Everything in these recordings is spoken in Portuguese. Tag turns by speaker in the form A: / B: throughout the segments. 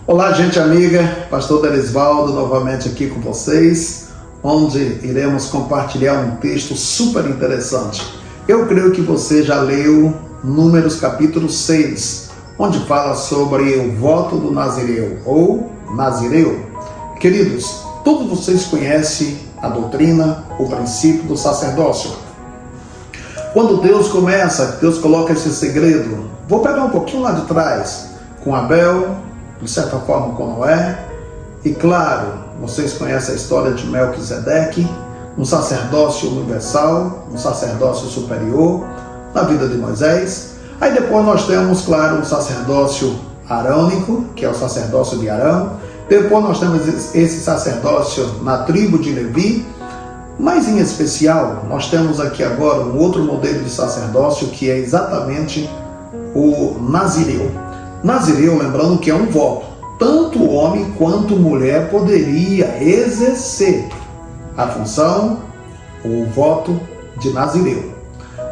A: Olá, gente amiga, Pastor Delisvaldo novamente aqui com vocês, onde iremos compartilhar um texto super interessante. Eu creio que você já leu Números capítulo 6, onde fala sobre o voto do Nazireu, ou Nazireu. Queridos, todos vocês conhecem a doutrina, o princípio do sacerdócio. Quando Deus coloca esse segredo, vou pegar um pouquinho lá de trás, com Abel, de certa forma com Noé, e claro, vocês conhecem a história de Melquisedeque, um sacerdócio universal, um sacerdócio superior, na vida de Moisés. Aí depois nós temos, claro, o sacerdócio arônico, que é o sacerdócio de Arão. Depois nós temos esse sacerdócio na tribo de Levi, mas em especial nós temos aqui agora um outro modelo de sacerdócio que é exatamente o Nazireu. Nazireu, lembrando que é um voto, tanto homem quanto mulher poderia exercer a função, o voto de Nazireu.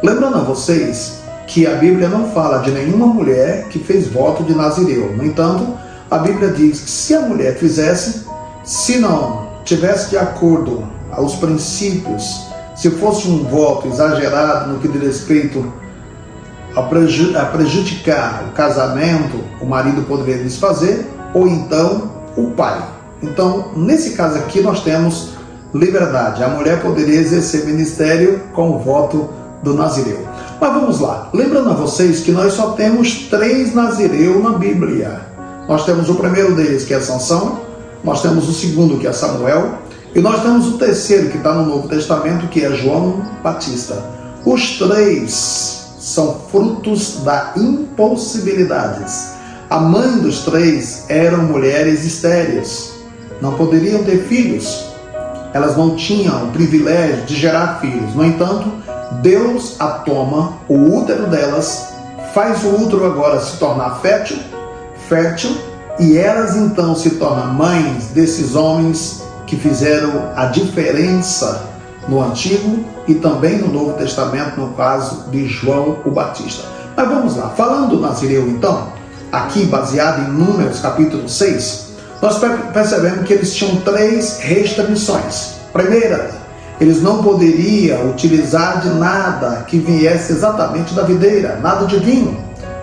A: Lembrando a vocês que a Bíblia não fala de nenhuma mulher que fez voto de Nazireu. No entanto, a Bíblia diz que se a mulher fizesse, se não tivesse de acordo aos princípios, se fosse um voto exagerado no que diz respeito a prejudicar o casamento, o marido poderia desfazer, ou então o pai. Então, nesse caso aqui, nós temos liberdade. A mulher poderia exercer ministério com o voto do Nazireu. Mas vamos lá. Lembrando a vocês que nós só temos 3 Nazireu na Bíblia. Nós temos o primeiro deles, que é Sansão. Nós temos o segundo, que é Samuel. E nós temos o terceiro, que está no Novo Testamento, que é João Batista. Os 3 são frutos da impossibilidades. A mãe dos 3 eram mulheres estéreis, não poderiam ter filhos, elas não tinham o privilégio de gerar filhos. No entanto, Deus a toma, o útero delas, faz o útero agora se tornar fértil, e elas então se tornam mães desses homens que fizeram a diferença no Antigo e também no Novo Testamento, no caso de João o Batista. Mas vamos lá, falando do Nazireu então, aqui baseado em Números capítulo 6, nós percebemos que eles tinham 3 restrições. Primeira, eles não poderiam utilizar de nada que viesse exatamente da videira, nada de vinho.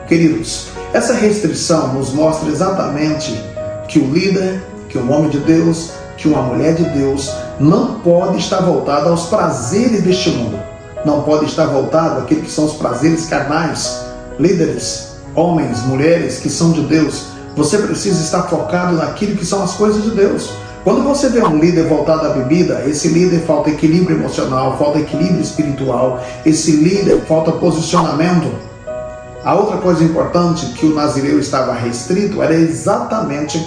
A: Queridos, essa restrição nos mostra exatamente que o líder, que o homem de Deus, que uma mulher de Deus não pode estar voltada aos prazeres deste mundo. Não pode estar voltado àquilo que são os prazeres carnais. Líderes, homens, mulheres que são de Deus, você precisa estar focado naquilo que são as coisas de Deus. Quando você vê um líder voltado à bebida, esse líder falta equilíbrio emocional, falta equilíbrio espiritual, esse líder falta posicionamento. A outra coisa importante que o Nazireu estava restrito era exatamente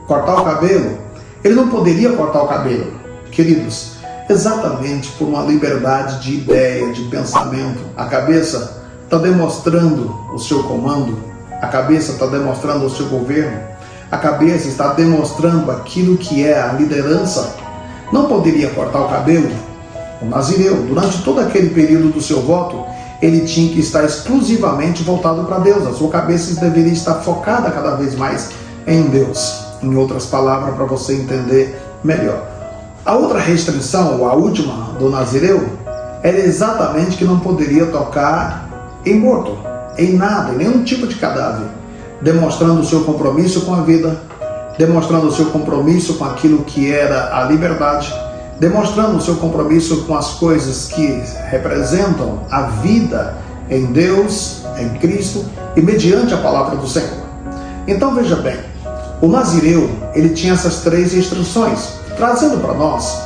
A: cortar o cabelo. Ele não poderia cortar o cabelo, queridos, exatamente por uma liberdade de ideia, de pensamento. A cabeça está demonstrando o seu comando, a cabeça está demonstrando o seu governo, a cabeça está demonstrando aquilo que é a liderança. Não poderia cortar o cabelo. O Nazireu, durante todo aquele período do seu voto, ele tinha que estar exclusivamente voltado para Deus. A sua cabeça deveria estar focada cada vez mais em Deus. Em outras palavras, para você entender melhor. A outra restrição, ou a última do Nazireu, era exatamente que não poderia tocar em morto, em nada, em nenhum tipo de cadáver, demonstrando o seu compromisso com a vida, demonstrando o seu compromisso com aquilo que era a liberdade, demonstrando o seu compromisso com as coisas que representam a vida em Deus, em Cristo e mediante a palavra do Senhor. Então veja bem, o Nazireu, ele tinha essas 3 instruções, trazendo para nós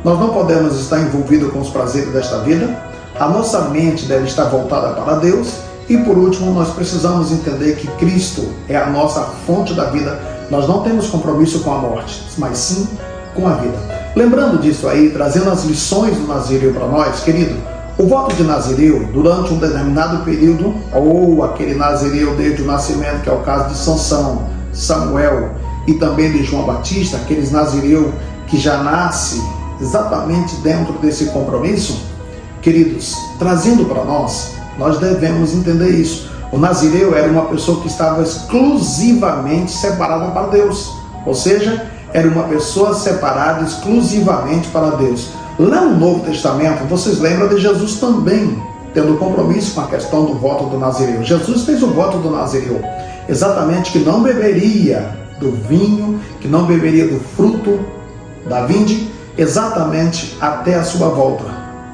A: não podemos estar envolvidos com os prazeres desta vida, a nossa mente deve estar voltada para Deus, e por último, nós precisamos entender que Cristo é a nossa fonte da vida. Nós não temos compromisso com a morte, mas sim com a vida. Lembrando disso aí, trazendo as lições do Nazireu para nós, querido, o voto de Nazireu, durante um determinado período, ou aquele Nazireu desde o nascimento, que é o caso de Sansão, Samuel e também de João Batista, aqueles Nazireu que já nasce exatamente dentro desse compromisso, queridos, trazendo para nós devemos entender isso. O nazireu era uma pessoa que estava exclusivamente separada para Deus, ou seja, era uma pessoa separada exclusivamente para Deus. Lá no Novo Testamento, vocês lembram de Jesus também tendo compromisso com a questão do voto do nazireu. Jesus fez o voto do nazireu, exatamente que não beberia do vinho, que não beberia do fruto da vinde, exatamente até a sua volta.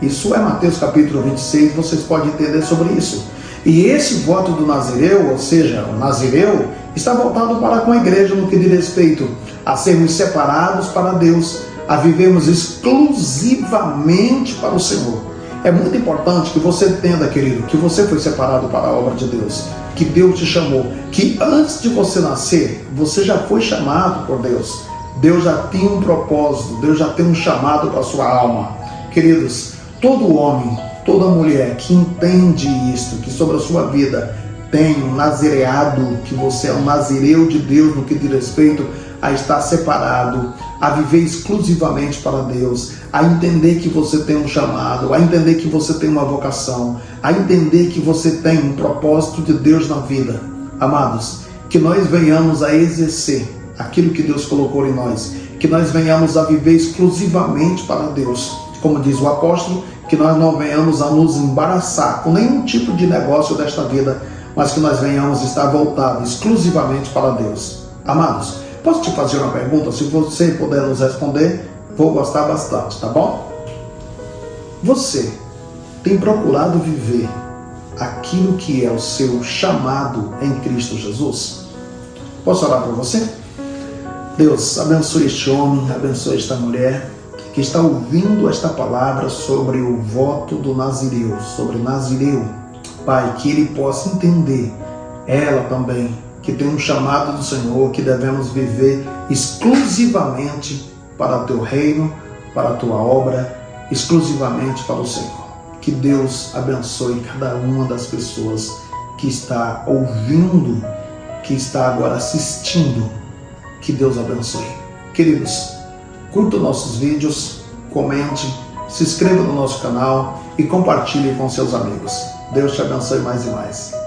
A: Isso é Mateus capítulo 26, vocês podem entender sobre isso. E esse voto do nazireu, ou seja, o nazireu, está voltado para com a igreja no que diz respeito a sermos separados para Deus, a vivermos exclusivamente para o Senhor. É muito importante que você entenda, querido, que você foi separado para a obra de Deus, que Deus te chamou, que antes de você nascer, você já foi chamado por Deus. Deus já tinha um propósito, Deus já tem um chamado para a sua alma. Queridos, todo homem, toda mulher que entende isto, que sobre a sua vida tem um nazireado, que você é um nazireu de Deus no que diz respeito a estar separado, a viver exclusivamente para Deus, a entender que você tem um chamado, a entender que você tem uma vocação, a entender que você tem um propósito de Deus na vida. Amados, que nós venhamos a exercer aquilo que Deus colocou em nós, que nós venhamos a viver exclusivamente para Deus. Como diz o apóstolo, que nós não venhamos a nos embaraçar com nenhum tipo de negócio desta vida, mas que nós venhamos estar voltados exclusivamente para Deus. Amados, posso te fazer uma pergunta? Se você puder nos responder, vou gostar bastante, tá bom? Você tem procurado viver aquilo que é o seu chamado em Cristo Jesus? Posso orar por você? Deus, abençoe este homem, abençoe esta mulher que está ouvindo esta palavra sobre o voto do nazireu, sobre nazireu. Pai, que ele possa entender, ela também, que tem um chamado do Senhor, que devemos viver exclusivamente para o teu reino, para a tua obra, exclusivamente para o Senhor. Que Deus abençoe cada uma das pessoas que está ouvindo, que está agora assistindo. Que Deus abençoe. Queridos, curta nossos vídeos, comente, se inscreva no nosso canal e compartilhe com seus amigos. Deus te abençoe mais e mais.